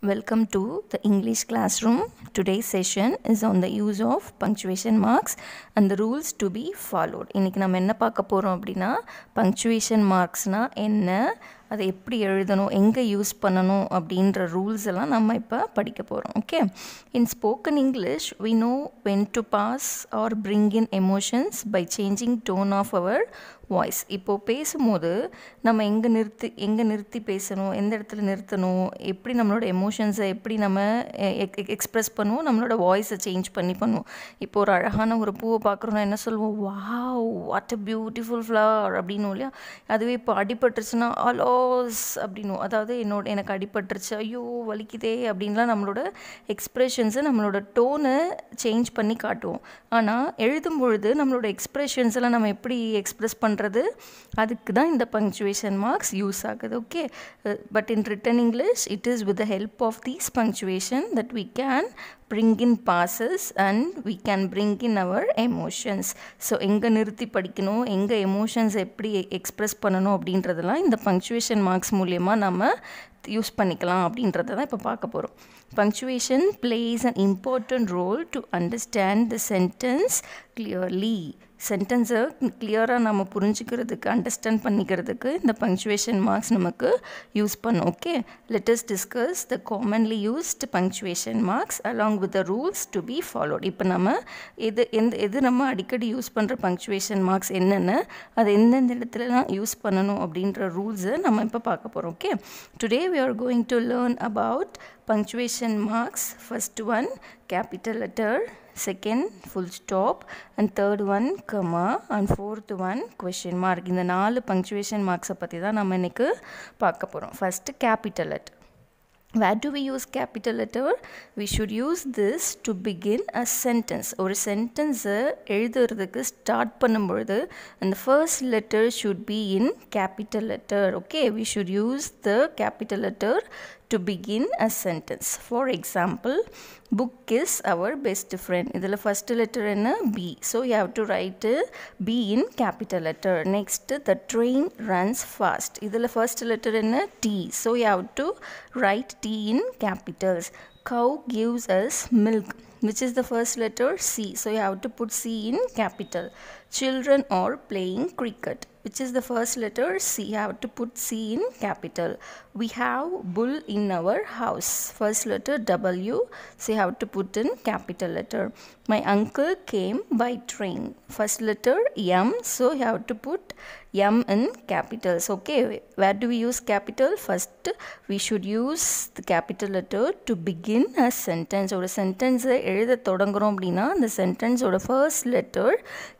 Welcome to the English classroom. Today's session is on the use of punctuation marks and the rules to be followed. இன்னைக்கு நம்ம என்ன பார்க்க போறோம் அப்படினா punctuation marksனா என்ன, அதை எப்படி எழுதணும், எங்க யூஸ் பண்ணணும் அப்படின்ற ரூல்ஸ் எல்லாம் நம்ம இப்ப படிக்க போறோம். Okay? In spoken English, we know when to pass or bring in emotions by changing tone of our voice. இப்போது பேசும்போது நம்ம எங்கே நிறுத்தி பேசணும், எந்த இடத்துல நிறுத்தணும், எப்படி நம்மளோட எமோஷன்ஸை எப்படி நம்ம எக்ஸ்ப்ரெஸ் பண்ணுவோம், நம்மளோட வாய்ஸை சேஞ்ச் பண்ணுவோம். இப்போ ஒரு அழகான ஒரு பூவை பார்க்குறோன்னா என்ன சொல்லுவோம், wow what a beautiful flower அப்படின்னு இல்லையா. அதுவே இப்போ அடிபட்டுருச்சுன்னா அலோஸ் அப்படின்னும், அதாவது எனக்கு அடிபட்டுருச்சு, ஐயோ வலிக்குதே அப்படின்லாம் நம்மளோட எக்ஸ்ப்ரெஷன்ஸை நம்மளோட டோனை சேஞ்ச் பண்ணி காட்டுவோம். ஆனால் எழுதும் பொழுது நம்மளோட எக்ஸ்ப்ரெஷன்ஸ் எல்லாம் நம்ம எப்படி எக்ஸ்ப்ரெஸ் பண்ணுறது, அதுக்கு தான் இந்த பங்க்சுவேஷன் மார்க்ஸ் யூஸ் ஆகுது. Okay, but in written English it is with the help of these punctuation that we can bring in passes and we can bring in our emotions. So எங்கே நிறுத்தி படிக்கணும், எங்கே emotions எப்படி express பண்ணணும் அப்படின்றதெல்லாம் இந்த punctuation marks மூலயமா நம்ம யூஸ் பண்ணிக்கலாம் அப்படின்றத தான் இப்போ பார்க்க போகிறோம். Punctuation plays an important role to understand the sentence clearly. சென்டென்ஸை கிளியராக நம்ம புரிஞ்சுக்கிறதுக்கு, அண்டர்ஸ்டாண்ட் பண்ணிக்கிறதுக்கு இந்த பங்க்சுவேஷன் மார்க்ஸ் நமக்கு யூஸ் பண்ணும். Okay, let us discuss the commonly used punctuation marks along with the rules to be followed. இப்போ நம்ம எது நம்ம அடிக்கடி யூஸ் பண்ணுற பங்க்சுவேஷன் மார்க்ஸ் என்னென்ன, அதை எந்தெந்த இடத்துலலாம் யூஸ் பண்ணணும் அப்படின்ற ரூல்ஸை நம்ம இப்போ பார்க்க போகிறோம். Okay, today we are going to learn about punctuation marks. First one capital letter, second full stop, and third one comma, and fourth one question mark. இந்த 4 punctuation marks பற்றி தான் நம்ம இன்னைக்கு பார்க்க போகிறோம். First capital letter. Where do we use capital letter? We should use this to begin a sentence. ஒரு சென்டென்ஸை எழுதுறதுக்கு ஸ்டார்ட் பண்ணும்பொழுது அந்த first letter should be in capital letter. Okay, we should use the capital letter to begin a sentence. For example, book is our best friend. இதில் first letter என்ன, B. So you have to write B in capital letter. Next, the train runs fast. இதில் first letter என்ன, T. So you have to write T in capitals. Cow gives us milk, which is the first letter, C. So you have to put C in capital. Children are playing cricket, which is the first letter, C. You have to put C in capital. We have bull in our house. First letter, W. So you have to put in capital letter. My uncle came by train. First letter, M. So you have to put M in capitals. Okay, where do we use capital? First, we should use the capital letter to begin a sentence. ஒரு சென்டென்ஸை எழுத தொடங்குறோம் அப்படின்னா அந்த சென்டென்ஸோட first letter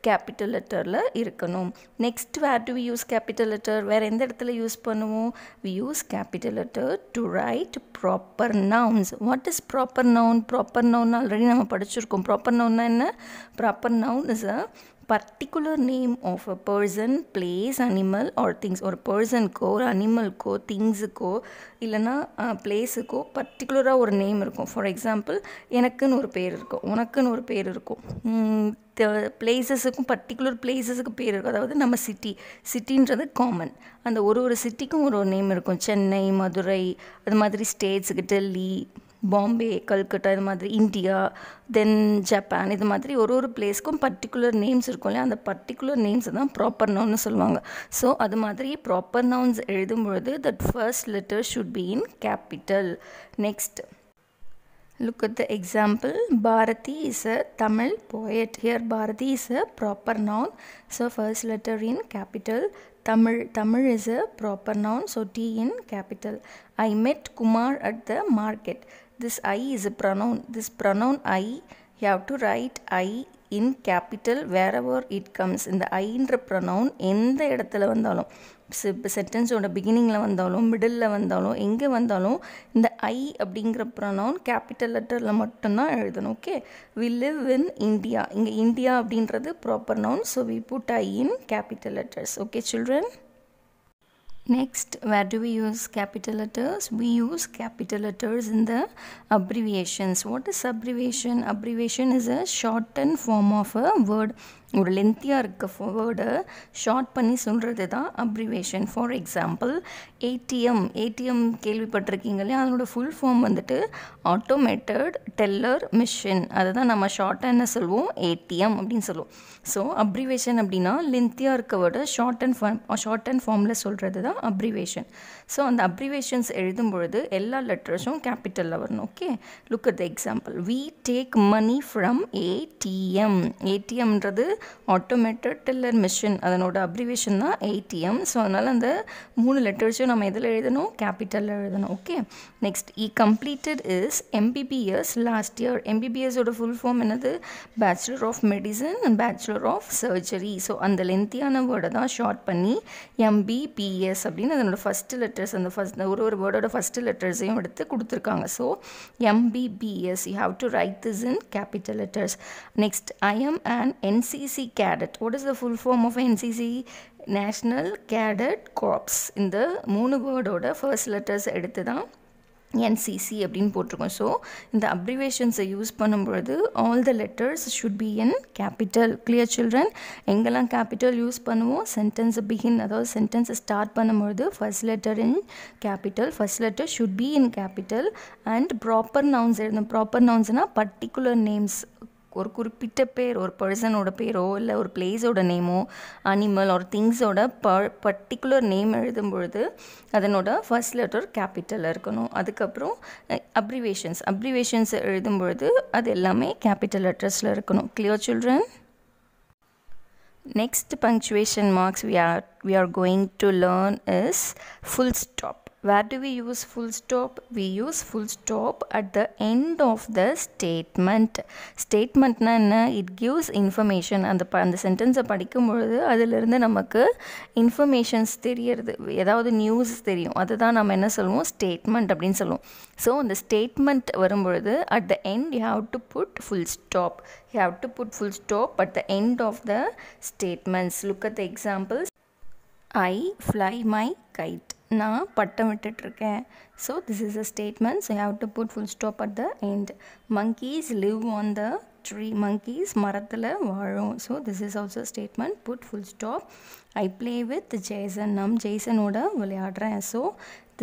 capital லெட்டரில் இருக்கணும். Next, where do we use capital letter? வேறு எந்த இடத்துல யூஸ் பண்ணுவோம்? We use capital letter to write proper nouns. What is proper noun? Proper noun already நம்ம படிச்சிருக்கோம். proper noun என்ன? Proper noun is a particular name of a person, place, animal or things. ஒரு பர்சனுக்கோ, ஒரு அனிமல்க்கோ, திங்ஸுக்கோ இல்லைனா பிளேஸுக்கோ பர்டிகுலராக ஒரு name இருக்கும். For example, எனக்குன்னு ஒரு பேர் இருக்கும், உனக்குன்னு ஒரு பேர் இருக்கும். பிளேசஸுக்கும் பர்டிகுலர் பிளேசஸுக்கு பேர் இருக்கும். அதாவது நம்ம சிட்டின்றது காமன். அந்த ஒரு சிட்டிக்கும் ஒரு நேம் இருக்கும். சென்னை, மதுரை, அது மாதிரி ஸ்டேட்ஸுக்கு டெல்லி, பாம்பே, கல்கட்டா, இது மாதிரி இந்தியா, தென் ஜப்பான், இது மாதிரி ஒரு பிளேஸ்க்கும் பர்டிகுலர் நேம்ஸ் இருக்கும் இல்லையா. அந்த பர்டிகுலர் நேம்ஸ் தான் ப்ராப்பர் நவுன்னு சொல்லுவாங்க. ஸோ அது மாதிரி ப்ராப்பர் நவுன்ஸ் எழுதும்பொழுது that first letter should be in capital. Next, look at the example. Bharati is a Tamil poet. Here Bharati is a proper noun, so first letter in capital. Tamil is a proper noun, so T in capital. I met Kumar at the market. This I is a pronoun. This pronoun I, you have to write I in capital wherever it comes. இந்த ஐன்ற pronoun எந்த இடத்துல வந்தாலும், சென்டென்ஸோட பிகினிங்கில் வந்தாலும், middle வந்தாலும், எங்கே வந்தாலும் இந்த ஐ அப்படிங்கிற ப்ரொனவுன் கேபிட்டல் லெட்டரில் மட்டும்தான் எழுதணும். Okay, we live in India. இங்கே இந்தியா அப்படின்றது proper noun, so we put I in capital letters. Okay children. Next, where do we use capital letters? We use capital letters in the abbreviations. What is abbreviation? Abbreviation is a shortened form of a word. ஒரு லென்த்தியாக இருக்க வேர்டை short பண்ணி சொல்கிறது தான் abbreviation. For example ATM கேள்விப்பட்டிருக்கீங்க இல்லையா, அதனோட full form வந்துட்டு automated teller machine. அதை தான் நம்ம ஷார்ட்டாக என்ன சொல்லுவோம், ஏடிஎம் அப்படின்னு சொல்லுவோம். ஸோ அப்ரிவேஷன் அப்படின்னா லென்த்தியாக இருக்க வேர்டை ஷார்ட் அண்ட் ஃபார்மில் சொல்கிறது தான் அப்ரிவேஷன். ஸோ அந்த அப்ரிவேஷன்ஸ் எழுதும் பொழுது எல்லா லெட்டர்ஸும் கேபிட்டலில் வரணும். Okay, look at the example. We take money from ATM. ஏடிஎம்ன்றது ஆட்டோமேட்டட் டெல்லர் மிஷின், அதனோட அப்ரிவேஷன் தான் ஏடிஎம். ஸோ அதனால் அந்த 3 லெட்டர்ஸையும் நம்ம எதில் எழுதணும், கேபிட்டலில் எழுதணும். Okay, next completed is MBBS last year. எம்பிபிஎஸோட ஃபுல் ஃபார்ம் என்னது, bachelor of medicine and bachelor of surgery. So அந்த லென்த்தியான வேர்டை தான் ஷார்ட் பண்ணி எம்பிபிஎஸ் அப்படின்னு அதனோட ஃபஸ்ட்டு லெட்டர்ஸ், அந்த ஒரு வேர்டோட ஃபஸ்ட்டு லெட்டர்ஸையும் எடுத்து கொடுத்துருக்காங்க. So MBBS, you have to right this in capital letters. Next, I am an NCC cadet. What is the full form of NCC? National Cadet Corps. இந்த 3 வேர்டோட first letters எடுத்து தான் NCC அப்படின்னு போட்டிருக்கோம். So இந்த அப்ரிவேஷன்ஸை use பண்ணும்பொழுது all the letters should be in capital. Clear children? எங்கெல்லாம் capital use பண்ணுவோம், சென்டென்ஸை பிகின், அதாவது சென்டென்ஸை ஸ்டார்ட் பண்ணும்பொழுது first letter in capital, first letter should be in capital. And proper nouns எழுதணும். ப்ராப்பர் நவுன்ஸ்னால் பர்டிகுலர் நேம்ஸ், ஒரு குறிப்பிட்ட பேர், ஒரு பர்சனோட பேரோ இல்லை ஒரு பிளேஸோட நேமோ, அனிமல் ஒரு திங்ஸோட பர்டிகுலர் நேம் எழுதும் பொழுது அதனோட ஃபர்ஸ்ட் லெட்டர் கேபிட்டலில் இருக்கணும். அதுக்கப்புறம் அப்ரிவேஷன்ஸ் எழுதும் பொழுது அது எல்லாமே கேபிட்டல் லெட்டர்ஸில் இருக்கணும். Clear children? Next punctuation marks we are going to learn is full stop. Where do we use full stop? We use full stop at the end of the statement. Statementனா என்ன? It gives information. அந்த சென்டென்ஸை படிக்கும்பொழுது அதிலிருந்து நமக்கு informations தெரியறது, ஏதாவது news தெரியும், அதுதான் நம்ம என்ன சொல்லுவோம், ஸ்டேட்மெண்ட் அப்படின்னு சொல்லுவோம். ஸோ அந்த ஸ்டேட்மெண்ட் வரும்பொழுது at the end you have to put full stop. You have to put full stop at the end of the statements. Look at the examples. I fly my kite. நான் பட்டம் விட்டுட்ருக்கேன். So this is a statement. So you have to put full stop at the end. monkeys live on the tree. monkeys மரத்தில் வாழும். So this is also statement. Put full stop. I play with Jason. நான் ஜேசனோட விளையாடுறேன். So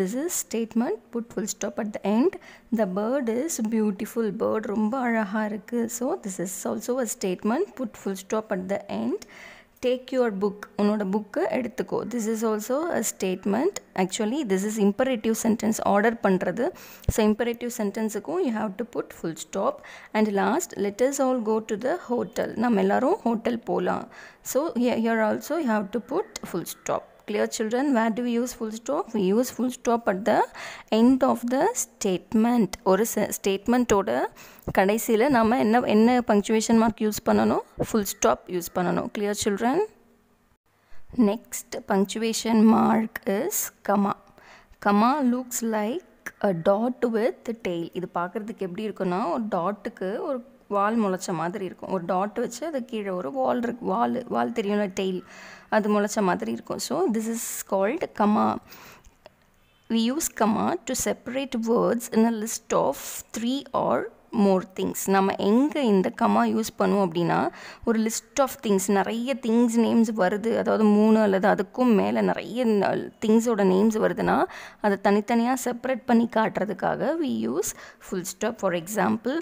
this is statement. put full stop at the end. The bird is beautiful. bird ரொம்ப அழகாக இருக்குது. So this is also a statement. put full stop at the end. take your book. உன்னோட புக்கை எடுத்துக்கோ. this is also a statement. actually this is imperative sentence, order பண்ணுறது. So imperative sentenceக்கும் you have to put full stop. and last, let us all go to the hotel. நம்ம எல்லாரும் hotel போகலாம். so here also you have to put full stop. Clear children? Where do we use full stop? We use full stop at the end of the statement. ஒரு ஸ்டேட்மெண்ட்டோட கடைசியில் நம்ம என்ன punctuation mark use பண்ணணும், full stop use பண்ணணும். Clear children? Next punctuation mark is comma. Comma looks like a dot with tail. இது பார்க்குறதுக்கு எப்படி இருக்குன்னா, ஒரு டாட்டுக்கு ஒரு வால் முளைச்ச மாதிரி இருக்கும். ஒரு டாட் வச்சு அது கீழே ஒரு வால் தெரியும்ல, டெய்ல், அது முளைச்ச மாதிரி இருக்கும். So this is called comma. we use comma to separate words in a list of 3 or more things. நம்ம எங்கே இந்த கமா யூஸ் பண்ணுவோம் அப்படின்னா, ஒரு லிஸ்ட் ஆஃப் திங்ஸ், நிறைய திங்ஸ் நேம்ஸ் வருது, அதாவது 3 அல்லது அதுக்கும் மேலே நிறைய திங்ஸோட நேம்ஸ் வருதுன்னா அதை தனித்தனியாக செப்பரேட் பண்ணி காட்டுறதுக்காக we use full stop. For example,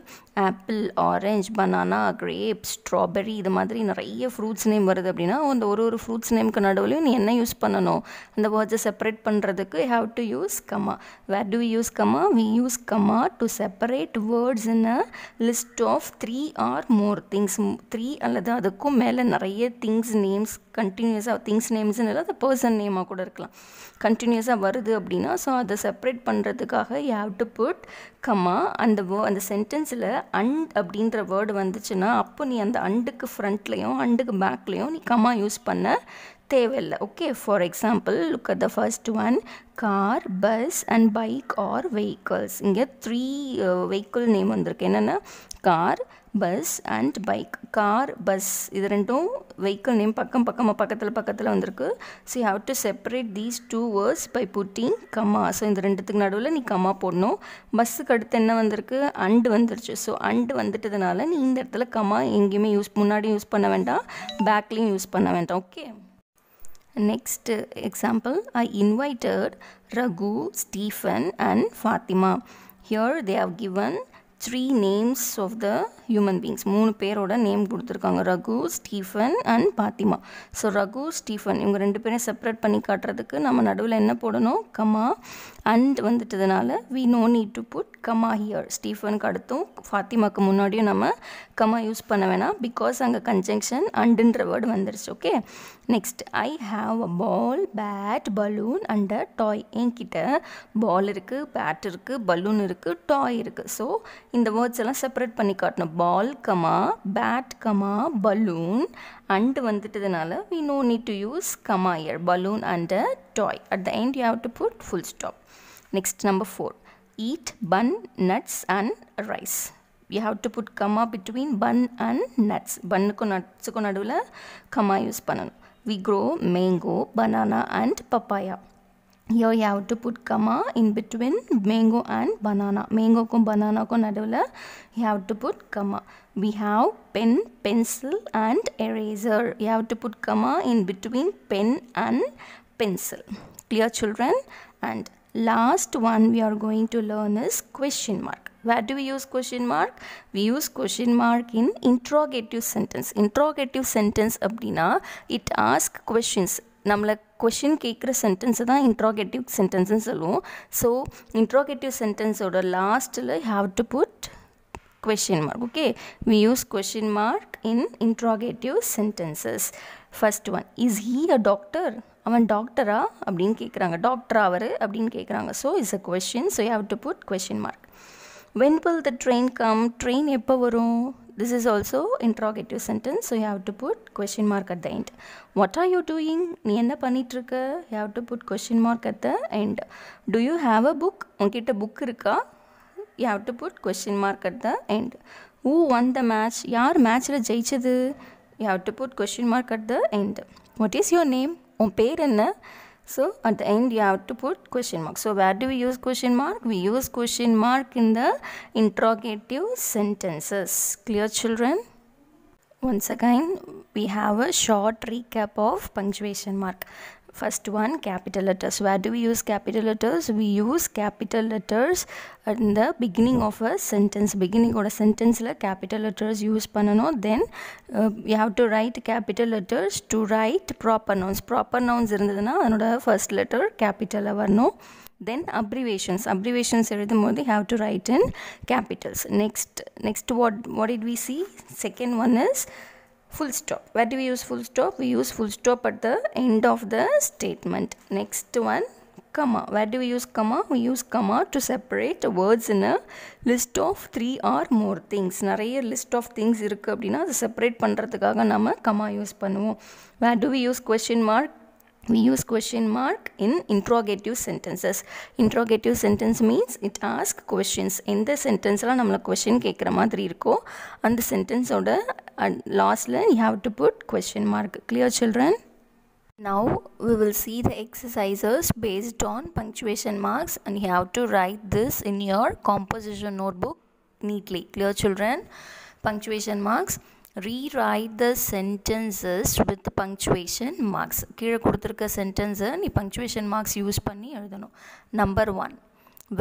apple, orange, banana, grape, strawberry, இது மாதிரி நிறைய ஃப்ரூட்ஸ் நேம் வருது அப்படின்னா அந்த ஒரு ஃப்ரூட்ஸ் நேமுக்கு நடுவுலையும் நீ என்ன யூஸ் பண்ணணும், அந்த வேர்ட்ஸை செப்பரேட் பண்ணுறதுக்கு you have to use comma. Where do we use comma? We use comma to separate words in a list of 3 or more things. 3 அல்லது அதுக்கும் மேலே நிறைய திங்ஸ் நேம்ஸ் கண்டினியூஸாக, திங்ஸ் நேம்ஸ்னு இல்லை, அது பர்சன் நேமாக கூட இருக்கலாம், கண்டினியூஸாக வருது அப்படின்னா ஸோ அதை செப்பரேட் பண்ணுறதுக்காக you have to put comma. அந்த சென்டென்ஸில் அண்ட் அப்படின்ற வேர்டு வந்துச்சுன்னா அப்போ நீ அந்த அண்டுக்கு ஃப்ரண்ட்லேயும் அண்டுக்கு பேக்லேயும் நீ கம்மா யூஸ் பண்ண தேவையில்லை. Okay, for example, look at the first one, car, bus and bike are vehicles. இங்கே 3 வெஹிக்கிள் நேம் வந்திருக்கு. என்னென்னா car, bus and bike. Car, bus இது ரெண்டும் vehicle name பக்கத்தில் வந்திருக்கு. So you have to separate these two words by putting comma. So இந்த ரெண்டுத்துக்கு நடுவில் நீ comma போடணும். பஸ்ஸுக்கு அடுத்து என்ன வந்திருக்கு, and வந்துருச்சு. ஸோ and வந்துட்டதுனால நீ இந்த இடத்துல comma எங்கேயுமே முன்னாடி யூஸ் பண்ண வேண்டாம், பேக்லேயும் யூஸ் பண்ண வேண்டாம். Okay. Next example, I invited Raghu, Stephen and Fatima. Here they have given 3 names of the human beings. 3 பேரோட நேம் கொடுத்துருக்காங்க, Raghu, Stephen and Fathima. So Raghu, Stephen இவங்க 2 பேரையும் செப்பரேட் பண்ணி காட்டுறதுக்கு நம்ம நடுவில் என்ன போடணும், கமா. அண்ட் வந்துட்டதுனால we no need to put comma here. ஸ்டீஃபனுக்கு அடுத்தும் ஃபாத்திமாக்கு முன்னாடியும் நம்ம கமா யூஸ் பண்ண வேணாம், பிகாஸ் அங்கே கன்ஜங்ஷன் அண்டுன்ற வேர்டு வந்துருச்சு. Okay. Next, I have a ball, bat, balloon and a toy. என்கிட்ட பால் இருக்குது, பேட் இருக்குது, பலூன் இருக்குது, டாய் இருக்குது. ஸோ இந்த வேர்ட்ஸ் எல்லாம் செப்பரேட் பண்ணி காட்டணும். Ball comma, bat comma, balloon and வந்துட்டதுனால we no need to use comma here. Balloon and a toy. At the end you have to put full stop. Next, number 4. Eat bun, nuts and rice. You have to put comma between bun and nuts. Bunnuக்கும் nutsக்கும் நடுவில் comma use பண்ணணும். We grow mango, banana and papaya. Here you have to put comma in between mango and banana. Mangoக்கும் bananaக்கும் நடுவில் you have to put comma. We have pen, pencil and eraser. You have to put comma in between pen and pencil. Clear, children? And last one we are going to learn is question mark. Where do we use question mark? We use question mark in interrogative sentence. Interrogative sentence அப்படின்னா it asks questions. நம்மளை question கேட்குற சென்டென்ஸை தான் interrogative சென்டென்ஸ்னு சொல்லுவோம். So interrogative சென்டென்ஸோட லாஸ்ட்டில் have to put question mark. Okay, we use question mark in interrogative sentences. First one, is he a doctor? அவன் டாக்டரா அப்படின்னு கேட்குறாங்க, டாக்டரா அவர் அப்படின்னு கேட்குறாங்க. So is a question, so you have to put question mark. when will the train come? Train எப்போ வரும்? This is also interrogative sentence, so you have to put question mark at the end. What are you doing? நீ என்ன பண்ணிட்டு இருக்க? You have to put question mark at the end. Do you have a book? உன்கிட்ட book இருக்கா? You have to put question mark at the end. Who won the match? யார் மேட்ச்சில் ஜெயிச்சது? You have to put question mark at the end. What is your name? உன் பேர் என்ன? So at the end you have to put question mark. So where do we use question mark? We use question mark in the interrogative sentences. Clear, children? Once again we have a short recap of punctuation mark. First one, capital letters. Where do we use capital letters? We use capital letters in the beginning of a sentence. Beginning of a sentence la capital letters use பண்ணனும். Then you have to write capital letters to write proper nouns. Proper nouns இருந்ததுன்னா அதனோட first letter capital வரணும். Then abbreviations. Abbreviations எழுதும்போது you have to write in capitals. Next what did we see? Second one is full stop. Where do we use full stop? We use full stop at the end of the statement. Next one, comma. Where do we use comma? We use comma to separate words in a list of 3 or more things. நிறைய list of things இருக்கு அப்படின்னா அதை separate பண்ணுறதுக்காக நம்ம comma use பண்ணுவோம். Where do we use question mark? We use question mark in interrogative sentences. Interrogative sentence means it asks questions. இந்த சென்டென்ஸ்லாம் நம்மளை question கேட்குற மாதிரி இருக்கோ அந்த சென்டென்ஸோட லாஸ்ட்டில் you have to put question mark. Clear, children? Now we will see the exercises based on punctuation marks and you have to write this in your composition notebook neatly. Clear, children? Punctuation marks. Rewrite the sentences with punctuation marks. கீழே கொடுத்துருக்க சென்டென்ஸை நீ punctuation marks use பண்ணி எழுதணும். Number 1,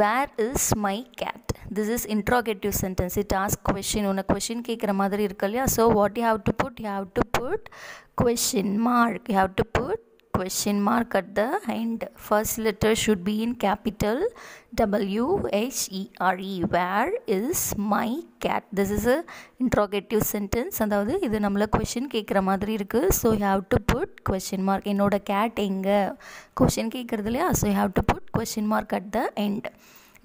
where is my cat? This is interrogative sentence. It asks question. உன்னை question கேட்குற மாதிரி இருக்கு இல்லையா? So what you have to put? You have to put question mark. You have to put question mark at the end. First letter should be in capital WHERE. Where is my cat? This is a interrogative sentence. அதாவது இது நம்மள question கேட்குற மாதிரி இருக்கு. So you have to put question mark. என்னோட cat எங்க? question கேட்குறது இல்லையா? So you have to put question mark at the end.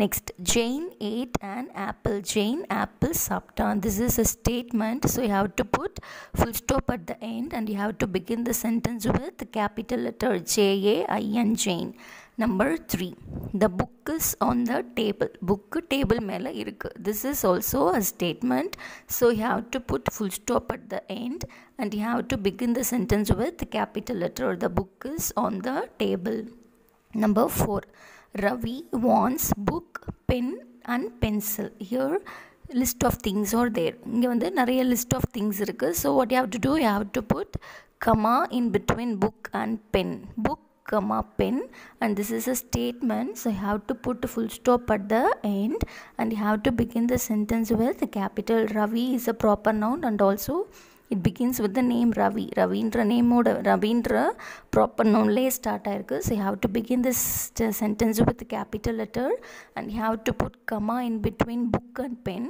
Next, Jane ate an apple. Jane apple சாப்பிட்டான். This is a statement, so you have to put full stop at the end and you have to begin the sentence with the capital letter J-A-I-N, Jane. Number 3, the book is on the table. Book table மேல இருக்கு. This is also a statement, so you have to put full stop at the end and you have to begin the sentence with capital letter. The book is on the table. Number 4, Ravi wants book, pen and pencil. Here list of things are there. இங்க வந்து நிறைய list of things இருக்கு. So what you have to do, you have to put comma in between book and pen. Book comma pen, and this is a statement, so you have to put a full stop at the end and you have to begin the sentence with a capital. Ravi is a proper noun and also it begins with the name Ravi. Ravindra name oda Ravindra proper noun lay start ஆயிருக்கு. So you have to begin this sentence with the capital letter and you have to put comma in between book and pen,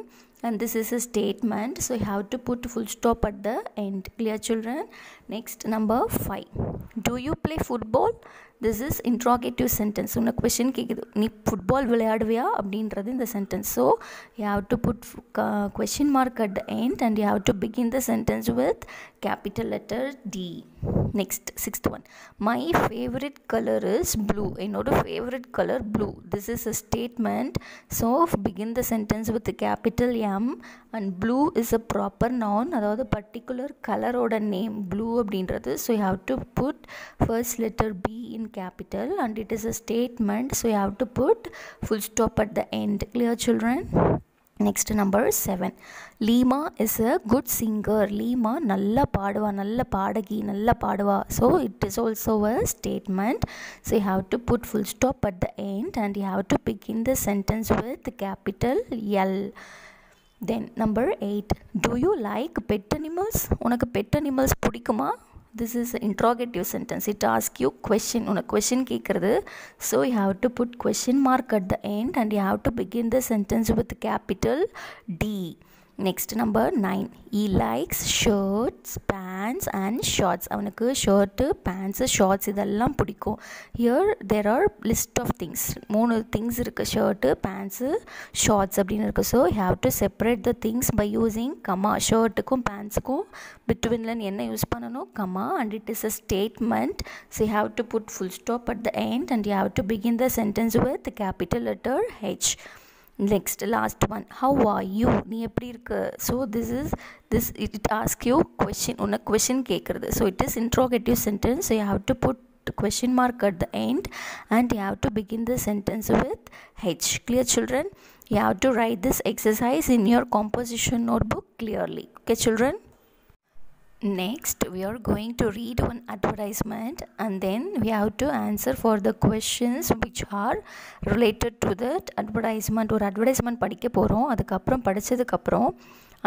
and this is a statement, so you have to put full stop at the end. Clear children? Next, number 5, do you play football? This is interrogative sentence. உன்னை question கேக்குது, நீ football விளையாடுவியா அப்படின்றது இந்த sentence. So you have to put question mark at the end and you have to begin the sentence with capital letter D. Next, 6th one, my favorite color is blue. என்னோட favorite color blue. This is a statement, so begin the sentence with the capital M, and blue is a proper noun, அதாவது particular color ஓட name blue அப்படின்றது. So you have to put first letter B in capital and it is a statement, so you have to put full stop at the end. Clear children? Next, number 7, Lima is a good singer. Lima நல்ல பாடுவா, நல்ல பாடகி, நல்ல பாடுவா. So it is also a statement, so you have to put full stop at the end and you have to begin the sentence with capital L. Then number 8, do you like pet animals? உனக்கு pet animals பிடிக்குமா? This is an interrogative sentence. It asks you question. உனக்கு question கேட்குறது, so you have to put question mark at the end and you have to begin the sentence with capital D. Next, number 9, he likes shirts, pants and shorts. அவனுக்கு shirt, pants, shorts இதெல்லாம் பிடிக்கும். Here there are list of things. 3 things இருக்குது, shirt, bands, shorts அப்படின்னு இருக்குது. So you have to separate the things by using comma. ஷர்ட்டுக்கும் பேண்ட்ஸுக்கும் பிட்வீனில் என்ன use பண்ணணும்? comma, and it is a statement, so you have to put full stop at the end and you have to begin the sentence with the capital letter H. Next, last one, how are you? நீ எப்படி இருக்க? So this it asks you question. உனக்கு question கேட்குறது, so it is interrogative sentence, so you have to put question mark at the end and you have to begin the sentence with H. Clear children? You have to write this exercise in your composition notebook clearly. Okay children? Next, we are going to read one advertisement and then we have to answer for the questions which are related to that advertisement. ஒரு advertisement படிக்க போகிறோம், அதுக்கப்புறம் படித்ததுக்கப்புறம்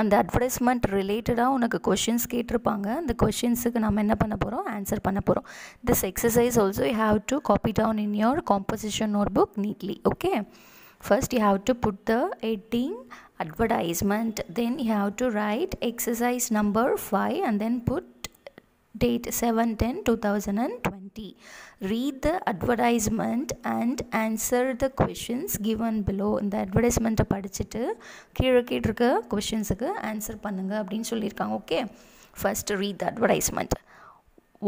அந்த advertisement ரிலேட்டடாக உனக்கு questions கேட்டிருப்பாங்க. அந்த questionஸுக்கு நம்ம என்ன பண்ண போகிறோம்? ஆன்சர் பண்ண போகிறோம். This exercise also you have to copy down in your composition notebook neatly. Okay? First you have to put the heading advertisement, then you have to write exercise number 5 and then put date 7/10/2020. Read the advertisement and answer the questions given below. இந்த advertisement படிச்சுட்டு கீழே கேட்டிருக்க questionஸுக்கு answer பண்ணுங்க அப்படின்னு சொல்லியிருக்காங்க. Okay, first read the advertisement.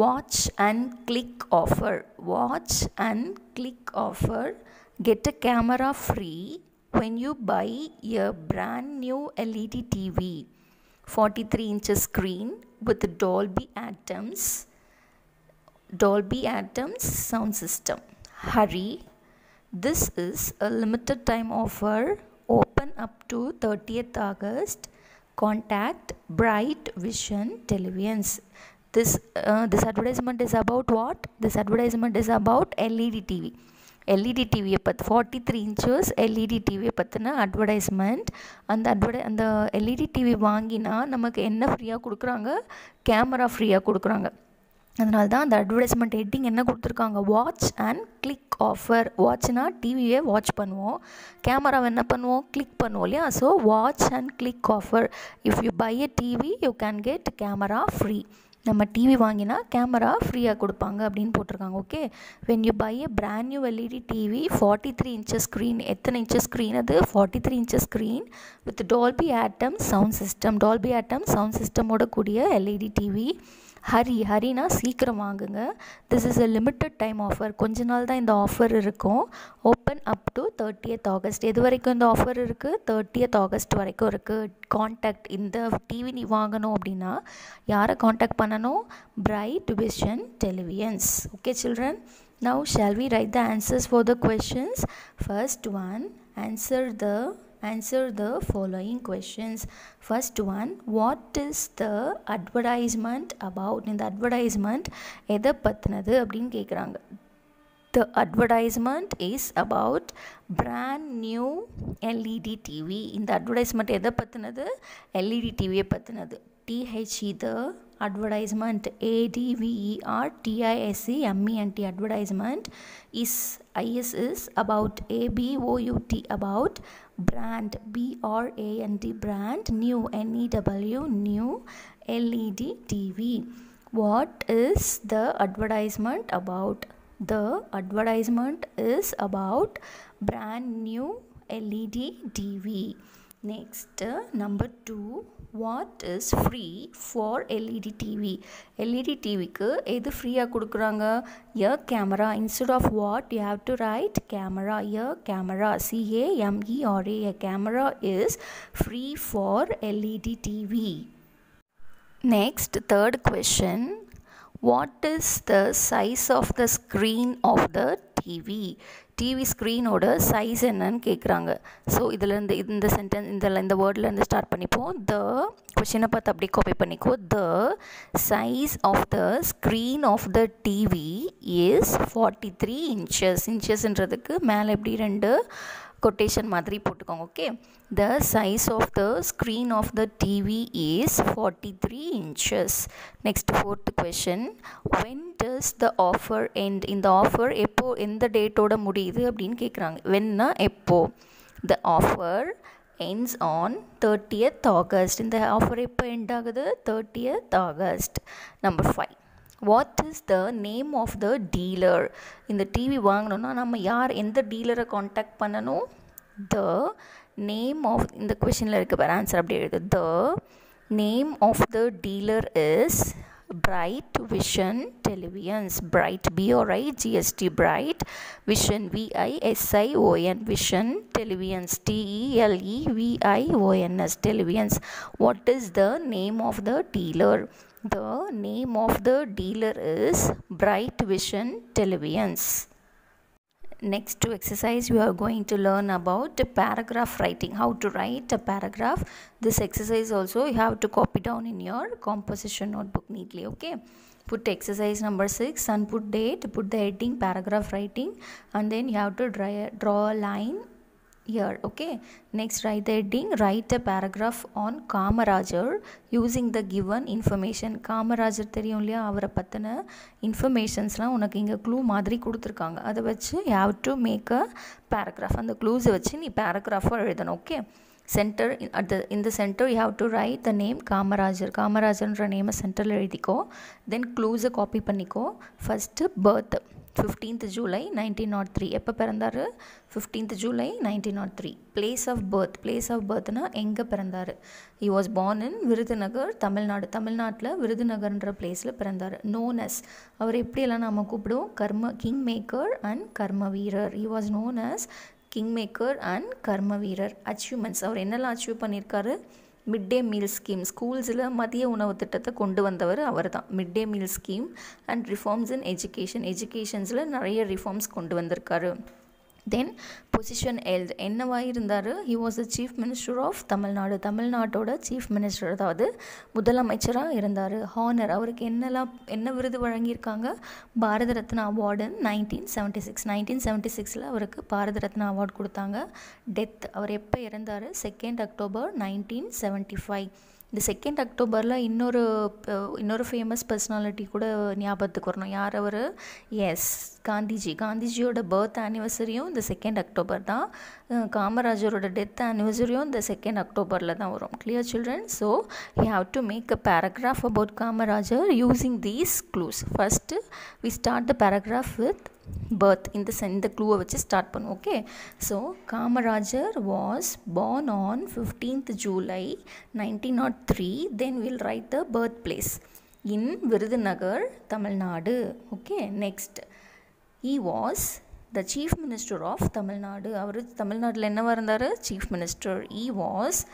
Watch and click offer. Watch and click offer. Get a camera free when you buy a brand new LED TV, 43 inches screen with Dolby Atmos sound system. Hurry, this is a limited time offer, open up to 30th August. Contact Bright Vision Televisions. This advertisement is about what? This advertisement is about LED TV. LED டிவியை பற்றி 43 inches LED டிவியை பற்றின advertisement. அந்த LED TV வாங்கினா நமக்கு என்ன ஃப்ரீயாக கொடுக்குறாங்க? கேமரா ஃப்ரீயாக கொடுக்குறாங்க. அதனால தான் அந்த அட்வர்டைஸ்மெண்ட் ஹெட்டிங் என்ன கொடுத்துருக்காங்க? Watch and click offer. வாட்ச்னா டிவியை வாட்ச் பண்ணுவோம், கேமராவை என்ன பண்ணுவோம்? கிளிக் பண்ணுவோம் இல்லையா? So watch and click offer. If you buy a TV you can get camera free. நம்ம டிவி வாங்கினா கேமரா ஃப்ரீயாக கொடுப்பாங்க அப்படின்னு போட்டிருக்காங்க. Okay, when you buy a brand new LED TV 43 inches screen. எத்தனை இன்ச்சஸ் ஸ்க்ரீன் அது? 43 inches screen with Dolby Atmos sound system. Dolby Atmos sound சிஸ்டமோட கூடிய எல்இடி டிவி ஹரினா சீக்கிரம் வாங்குங்க. This is a limited time offer. கொஞ்ச நாள் தான் இந்த ஆஃபர் இருக்கும். Open up to 30th August. எது வரைக்கும் இந்த ஆஃபர் இருக்குது? 30th ஆகஸ்ட் வரைக்கும் இருக்குது. காண்டாக்ட், இந்த டிவி நீ வாங்கணும் அப்படின்னா யாரை காண்டாக்ட் பண்ணணும்? Bright vision televisions. Okay children, now shall we write the answers for the questions? First one, answer the following questions. First one, what is the advertisement about? இந்த advertisement எதை பற்றினது அப்படின்னு கேட்குறாங்க. The advertisement is about brand new LED TV. இந்த advertisement எதை பற்றினது? LED டிவியை பற்றினது. THE the advertisement, ADVERTISEMENT advertisement is about ABOUT about brand, BRAND brand new NEW new LED TV. What is the advertisement about? The advertisement is about brand new LED TV. Next, number 2, what is free for LED TV? LED டிவிக்கு எது ஃப்ரீயாக கொடுக்குறாங்க? a camera. Instead of what, you have to write camera. a camera, CAMERA. A camera is free for LED TV. Next, third question, what is the size of the screen of the TV? TV ஸ்க்ரீனோட size என்னன்னு கேட்குறாங்க. So இதிலேருந்து இந்த sentence இந்த வேர்ட்லேருந்து start பண்ணிப்போம். த கொஷினை பார்த்து அப்படியே காப்பி பண்ணிக்கோ. The size of the screen of the TV is 43 inches. இன்ச்சஸ்ன்றதுக்கு மேலே எப்படி 2 கொட்டேஷன் மாதிரி போட்டுக்கோங்க. Okay, the size of the screen of the TV is 43 inches. Next fourth question, when does the offer end? இந்த offer எப்போ, எந்த டேட்டோட முடியுது அப்படின்னு கேட்குறாங்க. வென்னா எப்போ? the offer ends on 30th August. இந்த ஆஃபர் எப்போ எண்ட் ஆகுது? 30th August. Number 5, what is the name of the dealer? இந்த டிவி வாங்கணும்னா நம்ம எந்த டீலரை காண்டாக்ட் பண்ணணும்? the name of, இந்த கொஷனில் இருக்க பாரு ஆன்சர் அப்படியே எழுது. the name of the dealer is Bright Vision Televisions. Bright, BRIGHT, Bright Vision, VISION, Vision Televisions, TELEVIONS, Televisions. What is the name of the dealer? The name of the dealer is Bright Vision Televisions. Next to exercise, we are going to learn about paragraph writing, how to write a paragraph. This exercise also you have to copy down in your composition notebook neatly. Okay, put exercise number 6 and put date, put the heading paragraph writing, and then you have to draw a line here. Okay, next write the heading, write a paragraph on Kamarajar using the given information. Kamarajar தெரியும் இல்லையா, அவரை பற்றின இன்ஃபர்மேஷன்ஸ்லாம் உனக்கு இங்கே clue மாதிரி கொடுத்துருக்காங்க. அதை வச்சு you have to make a paragraph. அந்த க்ளூஸை வச்சு நீ பேராகிராஃபாக எழுதணும். Okay, centre in the center you have to write the name காமராஜர்ன்ற நேமை சென்டரில் எழுதிக்கோ. தென் க்ளூஸை காப்பி பண்ணிக்கோ. First birth 15th July 1903. எப்போ பிறந்தார்? 15th July 1903. பிளேஸ் ஆஃப் பர்த்னா எங்கே பிறந்தார்? he was born in Virudhunagar, தமிழ்நாட்டில் விருதுநகர்ன்ற பிளேஸில் பிறந்தார். known as, அவர் எப்படியெல்லாம் நம்ம கூப்பிடுவோம்? கிங் மேக்கர் அண்ட் கர்ம வீரர். he was known as king maker and கர்ம வீரர். அச்சீவ்மெண்ட்ஸ், அவர் என்னெல்லாம் அச்சீவ் பண்ணியிருக்காரு? மிட் டே மீல் ஸ்கீம், ஸ்கூல்ஸில் மதிய உணவு திட்டத்தை கொண்டு வந்தவர் அவர் தான். Mid day meal scheme and reforms in எஜுகேஷன்ஸில் நிறைய ரிஃபார்ம்ஸ் கொண்டு வந்திருக்காரு. தென் பொசிஷன் ஹெல்ட், என்னவாக இருந்தார்? He was the chief minister of தமிழ்நாட்டோட சீஃப் மினிஸ்டர், அதாவது முதலமைச்சராக இருந்தார். ஹானர், அவருக்கு என்ன விருது வழங்கியிருக்காங்க? பாரத ரத்னா அவார்டு 1976. அவருக்கு பாரத ரத்னா அவார்டு கொடுத்தாங்க. டெத், அவர் எப்போ இறந்தார்? 2nd October 1975. இந்த 2nd October இன்னொரு ஃபேமஸ் பர்சனாலிட்டி கூட ஞாபகத்துக்கு வரணும். யார் அவர்? எஸ், காந்திஜியோட பர்த் ஆனிவர்சரியும் இந்த 2nd October தான். காமராஜரோட டெத் ஆனிவர்சரியும் இந்த 2nd October தான் வரும். Clear children? So you have to make a paragraph about Kamarajar using these clues. First we start the paragraph with birth. இந்த க்ளூவை வச்சு ஸ்டார்ட் பண்ணுவோம். Okay, so Kamarajar was born on 15th July 1903. Then we'll write the birth place. in Virudhunagar, Tamil Nadu. Okay, next. He was the chief minister of Tamil Nadu. அவர் தமிழ்நாட்டில் என்னவா இருந்தார்? Chief minister. He was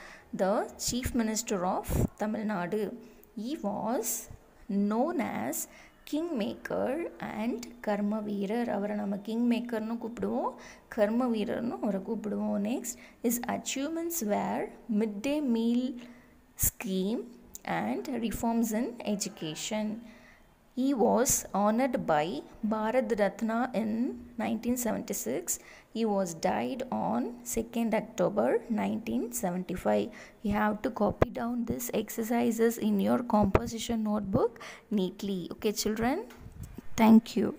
the chief minister of Tamil Nadu. He was known as Kingmaker and Karmaveerar. அவரை நம்ம கிங்மேக்கர்னு கூப்பிடுவோம், கர்மவீரர்னு அவரை கூப்பிடுவோம். Next, his achievements were midday meal scheme and reforms in education. He was honored by Bharat Ratna in 1976. He was died on 2nd October 1975. You have to copy down these exercises in your composition notebook neatly. Okay, children? Thank you.